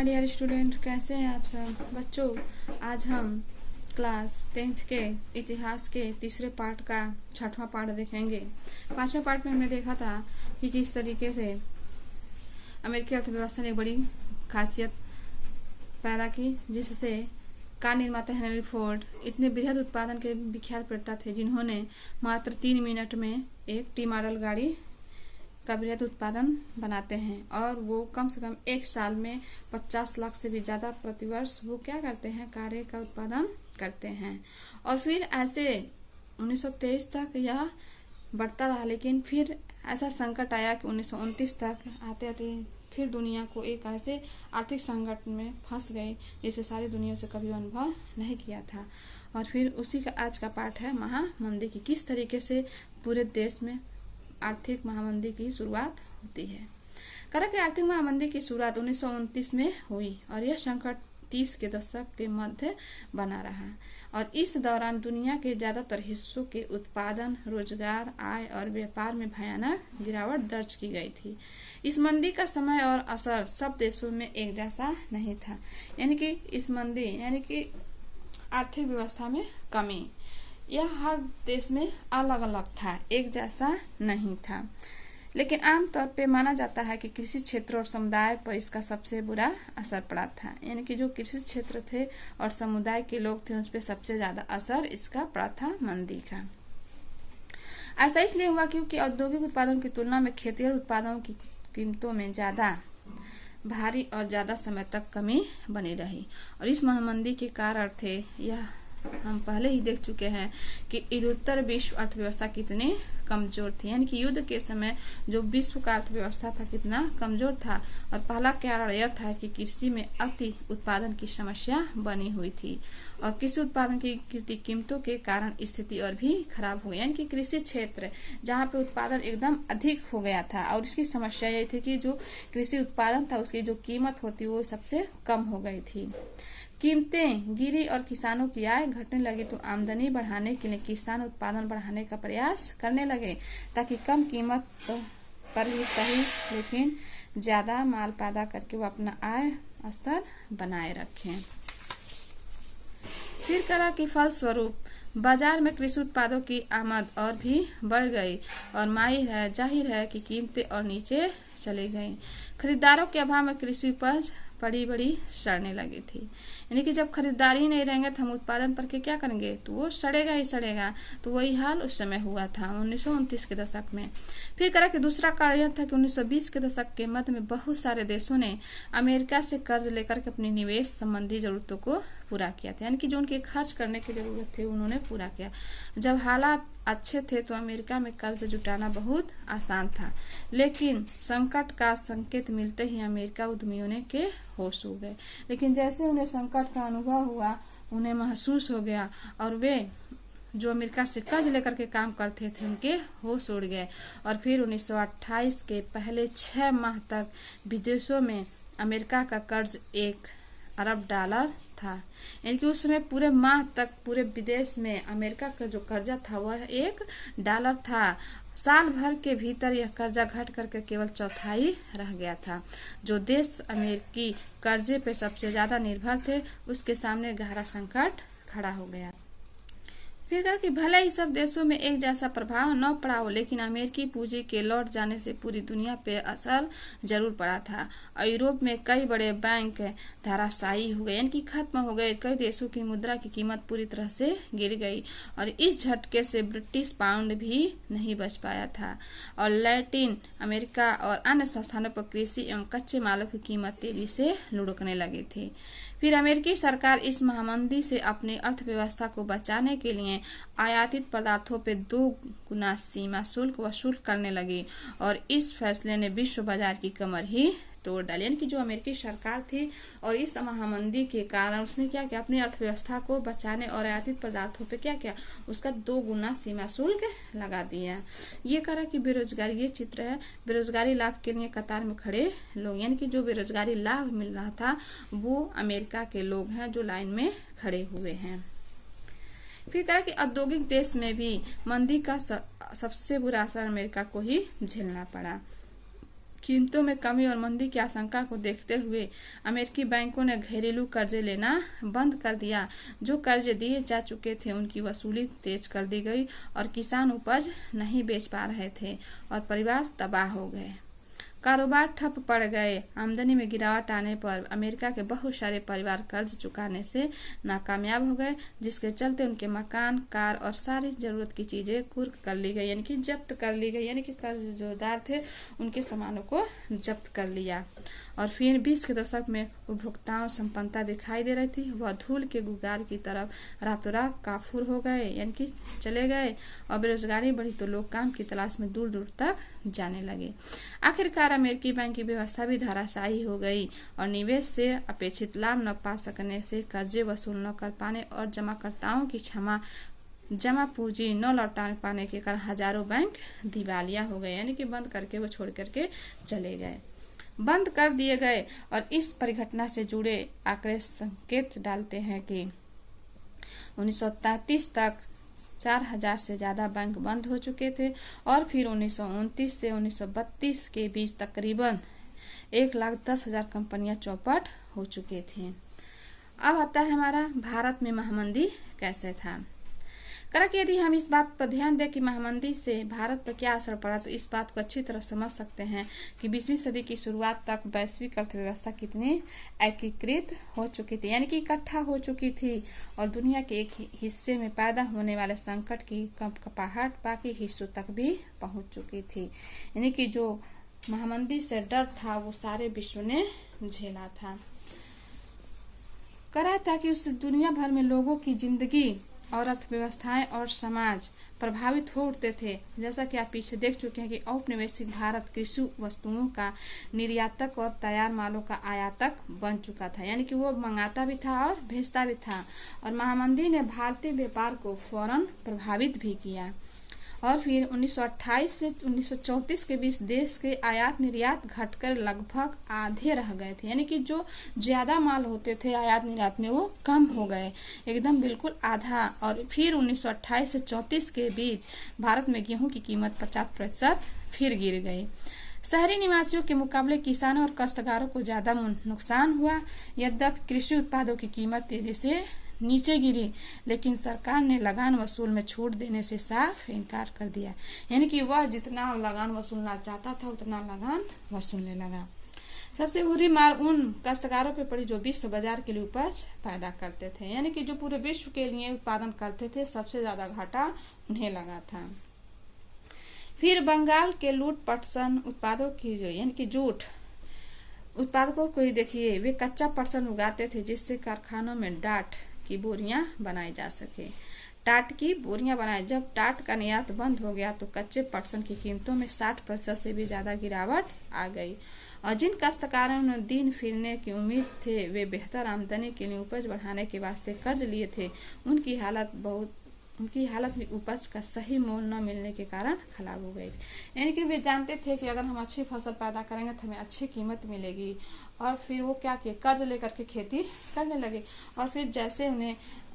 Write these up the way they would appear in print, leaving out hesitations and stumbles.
Dear student, कैसे हैं आप सब बच्चों। आज हम क्लास 10th के इतिहास के तीसरे पार्ट का 6वां पार्ट देखेंगे। 5वें पार्ट में हमने देखा था कि किस तरीके से अमेरिकी अर्थव्यवस्था ने एक बड़ी खासियत पैदा की, जिससे कार निर्माता हेनरी फोर्ड इतने बृहद उत्पादन के विख्यात प्रदाता थे, जिन्होंने मात्र 3 मिनट में एक टी मॉडल गाड़ी का बृहद उत्पादन बनाते हैं और वो कम से कम एक साल में 50 लाख से भी ज्यादा प्रतिवर्ष वो क्या करते हैं, कारें का उत्पादन करते हैं। और फिर ऐसे 1923 तक यह बढ़ता रहा, लेकिन फिर ऐसा संकट आया कि 1929 तक आते आते फिर दुनिया को एक ऐसे आर्थिक संकट में फंस गए जिसे सारी दुनिया से कभी अनुभव नहीं किया था। और फिर उसी का आज का पाठ है महामंदी की, किस तरीके से पूरे देश में आर्थिक महामंदी की शुरुआत होती है। करा कि आर्थिक महामंदी की शुरुआत 1929 में हुई और यह संकट 30 के दशक के मध्य बना रहा और इस दौरान दुनिया के ज्यादातर हिस्सों के उत्पादन, रोजगार, आय और व्यापार में भयानक गिरावट दर्ज की गई थी। इस मंदी का समय और असर सब देशों में एक जैसा नहीं था, यानी कि इस मंदी यानी कि आर्थिक व्यवस्था में कमी यह हर देश में अलग अलग था, एक जैसा नहीं था। लेकिन आमतौर पे माना जाता है कि कृषि क्षेत्र और समुदाय पर इसका सबसे बुरा असर पड़ा था, यानी कि जो कृषि क्षेत्र थे और समुदाय के लोग थे उस पर सबसे ज्यादा असर इसका पड़ा था मंदी का। ऐसा इसलिए हुआ क्योंकि औद्योगिक उत्पादन की तुलना में खेतीहर उत्पादों की कीमतों में ज्यादा भारी और ज्यादा समय तक कमी बनी रही। और इस महामंदी के कारण थे यह हम पहले ही देख चुके हैं कि युद्धोत्तर विश्व अर्थव्यवस्था कितनी कमजोर थी, यानी कि युद्ध के समय जो विश्व का अर्थव्यवस्था था कितना कमजोर था। और पहला कारण यह था कि कृषि में अति उत्पादन की समस्या बनी हुई थी और कृषि उत्पादन की गिरती कीमतों के कारण स्थिति और भी खराब हो गई, यानी कि कृषि क्षेत्र जहाँ पे उत्पादन एकदम अधिक हो गया था और इसकी समस्या यही थी कि जो कृषि उत्पादन था उसकी जो कीमत होती वो सबसे कम हो गई थी। कीमतें गिरी और किसानों की आय घटने लगी, तो आमदनी बढ़ाने के लिए किसान उत्पादन बढ़ाने का प्रयास करने लगे ताकि कम कीमत पर ही सही लेकिन ज्यादा माल पैदा करके वो अपना आय स्तर बनाए रखें। फिर करा कि फलस्वरूप बाजार में कृषि उत्पादों की आमद और भी बढ़ गई और जाहिर है कि कीमतें और नीचे चली गईं। खरीदारों के अभाव में कृषि उपज बड़ी सड़ने लगी थी, यानी कि जब खरीदारी नहीं रहेंगे तो हम उत्पादन पर के क्या करेंगे, तो वो सड़ेगा ही सड़ेगा। तो वही हाल उस समय हुआ था 1929 के दशक में। फिर करा कि दूसरा कारण यह था कि 1920 के दशक के मध्य में बहुत सारे देशों ने अमेरिका से कर्ज लेकर के अपनी निवेश संबंधी जरूरतों को पूरा किया था, यानी कि जो उनके खर्च करने की जरूरत थी उन्होंने पूरा किया। जब हालात अच्छे थे तो अमेरिका में कर्ज जुटाना बहुत आसान था, लेकिन संकट का संकेत मिलते ही अमेरिका उद्यमियों ने के होश हो गए। लेकिन जैसे उन्हें संकट का अनुभव हुआ, उन्हें महसूस हो गया और वे जो अमेरिका से कर्ज लेकर के काम करते थे उनके होश उड़ गए। और फिर 1928 के पहले 6 माह तक विदेशों में अमेरिका का कर्ज $1 अरब था, यानी कि उस समय पूरे माह तक पूरे विदेश में अमेरिका का जो कर्जा था वह $1 था। साल भर के भीतर यह कर्जा घट करके केवल चौथाई रह गया था। जो देश अमेरिकी कर्जे पे सबसे ज्यादा निर्भर थे उसके सामने गहरा संकट खड़ा हो गया। फिर कहा कि भले ही सब देशों में एक जैसा प्रभाव न पड़ा हो, लेकिन अमेरिकी पूंजी के लौट जाने से पूरी दुनिया पे असर जरूर पड़ा था। यूरोप में कई बड़े बैंक धराशायी हो गए, यानी कि खत्म हो गए। कई देशों की मुद्रा की कीमत पूरी तरह से गिर गई और इस झटके से ब्रिटिश पाउंड भी नहीं बच पाया था और लैटिन अमेरिका और अन्य स्थानों पर कृषि एवं कच्चे मालों की कीमत तेजी से लुढ़कने लगी थी। फिर अमेरिकी सरकार इस महामंदी से अपनी अर्थव्यवस्था को बचाने के लिए आयातित पदार्थों पर 2 गुना सीमा शुल्क वसूल करने लगी और इस फैसले ने विश्व बाजार की कमर ही तोड़ डाली, यानी कि जो अमेरिकी सरकार थी और इस महामंदी के कारण उसने क्या किया, अपनी अर्थव्यवस्था को बचाने और आयातित पदार्थों पे क्या किया, उसका 2 गुना सीमा शुल्क लगा दिया। ये करा कि बेरोजगारी, ये चित्र है बेरोजगारी लाभ के लिए कतार में खड़े लोग, यानी कि जो बेरोजगारी लाभ मिल रहा था वो अमेरिका के लोग हैं जो लाइन में खड़े हुए हैं। फिर कहा कि औद्योगिक देश में भी मंदी का सबसे बुरा असर अमेरिका को ही झेलना पड़ा। कीमतों में कमी और मंदी की आशंका को देखते हुए अमेरिकी बैंकों ने घरेलू कर्जे लेना बंद कर दिया। जो कर्जे दिए जा चुके थे उनकी वसूली तेज कर दी गई और किसान उपज नहीं बेच पा रहे थे और परिवार तबाह हो गए। कारोबार ठप पड़ गए। आमदनी में गिरावट आने पर अमेरिका के बहुत सारे परिवार कर्ज चुकाने से नाकामयाब हो गए, जिसके चलते उनके मकान, कार और सारी जरूरत की चीजें कुर्क कर ली गई, यानी कि जब्त कर ली गई। यानी कि कर्जदार थे उनके सामानों को जब्त कर लिया। और फिर 20 के दशक में उपभोक्ताओं संपन्नता दिखाई दे रही थी, वह धूल के गुगार की तरफ रातों रात काफूर हो गए, यानी कि चले गए। और बेरोजगारी बढ़ी तो लोग काम की तलाश में दूर दूर तक जाने लगे। आखिरकार अमेरिकी बैंक की व्यवस्था भी धराशायी हो गई और निवेश से अपेक्षित लाभ न पा सकने से, कर्जे वसूल न कर पाने और जमाकर्ताओं की जमा पूंजी न लौटा पाने के कारण हजारों बैंक दिवालिया हो गए, यानी कि बंद करके वो छोड़ करके चले गए, बंद कर दिए गए। और इस परिघटना से जुड़े आंकड़े संकेत डालते हैं कि 1933 तक 4000 से ज्यादा बैंक बंद हो चुके थे और फिर 1929 से 1932 के बीच तकरीबन 1,10,000 कंपनियां चौपट हो चुकी थी। अब आता है हमारा भारत में महामंदी कैसे था। करा कि यदि हम इस बात पर ध्यान दें कि महामंदी से भारत पर क्या असर पड़ा, तो इस बात को अच्छी तरह समझ सकते हैं कि 20वीं सदी की शुरुआत तक वैश्विक अर्थव्यवस्था कितनी एकीकृत हो चुकी थी, यानी कि इकट्ठा हो चुकी थी और दुनिया के एक हिस्से में पैदा होने वाले संकट की कपाहट बाकी हिस्सों तक भी पहुंच चुकी थी। यानी कि जो महामंदी से डर था वो सारे विश्व ने झेला था। करा था कि उस दुनिया भर में लोगों की जिंदगी और अर्थव्यवस्थाएं और समाज प्रभावित हो उठते थे। जैसा कि आप पीछे देख चुके हैं कि औपनिवेशिक भारत कृषि वस्तुओं का निर्यातक और तैयार मालों का आयातक बन चुका था, यानी कि वो मंगाता भी था और भेजता भी था। और महामंदी ने भारतीय व्यापार को फौरन प्रभावित भी किया। और फिर 1928 से 1934 के बीच देश के आयात निर्यात घटकर लगभग आधे रह गए थे, यानी कि जो ज्यादा माल होते थे आयात निर्यात में वो कम हो गए, एकदम बिल्कुल आधा। और फिर 1928 से 34 के बीच भारत में गेहूं की कीमत 50% फिर गिर गई। शहरी निवासियों के मुकाबले किसानों और काश्तकारों को ज्यादा नुकसान हुआ। यद्यपि कृषि उत्पादों की कीमत तेजी से नीचे गिरी, लेकिन सरकार ने लगान वसूल में छूट देने से साफ इनकार कर दिया, यानी कि वह जितना लगान वसूलना चाहता था उतना लगान वसूलने लगा। सबसे बुरी मार उन काश्तकारों पे पड़ी जो विश्व बाजार के लिए उपज पैदा करते थे, यानी कि जो पूरे विश्व के लिए उत्पादन करते थे, सबसे ज्यादा घाटा उन्हें लगा था। फिर बंगाल के लूट पटसन उत्पादों की जो यानी कि जूट उत्पादकों को देखिए, वे कच्चा पटसन उगाते थे जिससे कारखानों में डाट की बोरियां बनाई जा सके। टाट की बोरियां बनाई। जब टाट का निर्यात बंद हो गया तो कच्चे पटसन की कीमतों में 60% से भी ज्यादा गिरावट आ गई और जिन काश्तकारों ने दिन फिरने की उम्मीद थे, वे बेहतर आमदनी के लिए उपज बढ़ाने के वास्ते कर्ज लिए थे, उनकी हालत में उपज का सही मोल न मिलने के कारण खराब हो गई। यानी कि वे जानते थे कि अगर हम अच्छी फसल पैदा करेंगे तो हमें अच्छी कीमत मिलेगी, और फिर वो क्या किए, कर्ज लेकर के खेती करने लगे। और फिर जैसे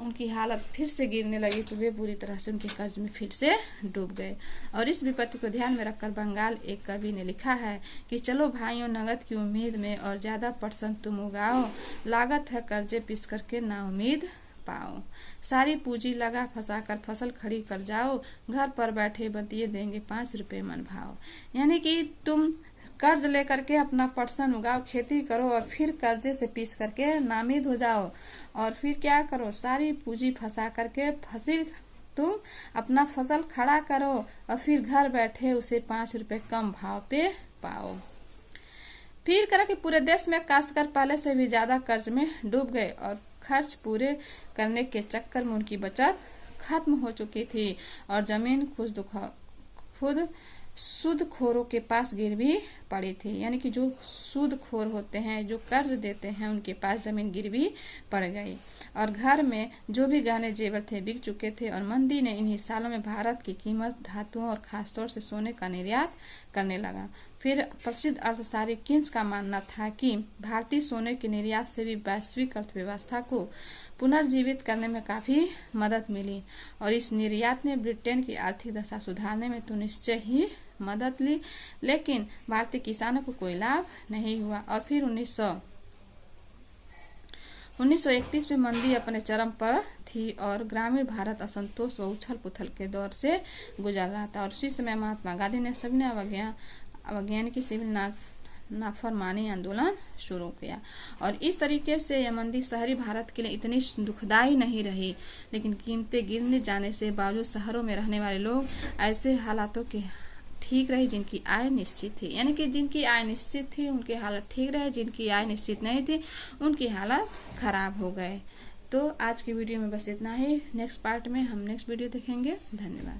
उनकी हालत फिर से गिरने लगी तो वे बुरी तरह से उनके कर्ज में फिर से डूब गए। और इस विपत्ति को ध्यान में रखकर बंगाल एक कवि ने लिखा है कि चलो भाइयों नगद की उम्मीद में और ज्यादा परसेंट तुम उगाओ, लागत है कर्जे पिस करके ना उम्मीद पाओ, सारी पूंजी लगा फंसा कर फसल खड़ी कर जाओ, घर पर बैठे बतिये देंगे 5 रुपए मन भाव। यानी कि तुम कर्ज लेकर के अपना पटसन उगाओ, खेती करो और फिर कर्जे से पीस करके नामीद हो जाओ और फिर क्या करो, सारी पूंजी फंसा करके तुम अपना फसल खड़ा करो और फिर घर बैठे उसे 5 रुपए कम भाव पे पाओ। फिर करा कि पूरे देश में काश्तकार पहले से भी ज्यादा कर्ज में डूब गए और खर्च पूरे करने के चक्कर में उनकी बचत खत्म हो चुकी थी और जमीन खुद सूदखोरों के पास गिर भी पड़ी थी। यानी कि जो सूदखोर होते हैं, जो कर्ज देते हैं, उनके पास जमीन गिर भी पड़ गई और घर में जो भी गहने जेवर थे बिक चुके थे। और मंदी ने इन्हीं सालों में भारत की कीमत धातुओं और खासतौर से सोने का निर्यात करने लगा। फिर प्रसिद्ध अर्थशास्त्री किन्स का मानना था कि भारतीय सोने के निर्यात से भी वैश्विक अर्थव्यवस्था को पुनर्जीवित करने में काफी मदद मिली और इस निर्यात ने ब्रिटेन की आर्थिक दशा सुधारने में तो निश्चय ही मदद ली, लेकिन भारतीय किसानों को कोई लाभ नहीं हुआ। और फिर 1931 में मंदी अपने चरम पर थी और ग्रामीण भारत असंतोष व उछल पुथल के दौर से गुजर रहा था। और उसी समय महात्मा गांधी ने सविनय अवज्ञानिकी सिविल नाफरमानी आंदोलन शुरू किया। और इस तरीके से यह मंदी शहरी भारत के लिए इतनी दुखदायी नहीं रही, लेकिन कीमतें गिरने जाने से बावजूद शहरों में रहने वाले लोग ऐसे हालातों के ठीक रही जिनकी आय निश्चित थी। यानी कि जिनकी आय निश्चित थी उनकी हालत ठीक रहे, जिनकी आय निश्चित नहीं थी उनकी हालत खराब हो गए। तो आज की वीडियो में बस इतना ही। नेक्स्ट पार्ट में हम नेक्स्ट वीडियो देखेंगे। धन्यवाद।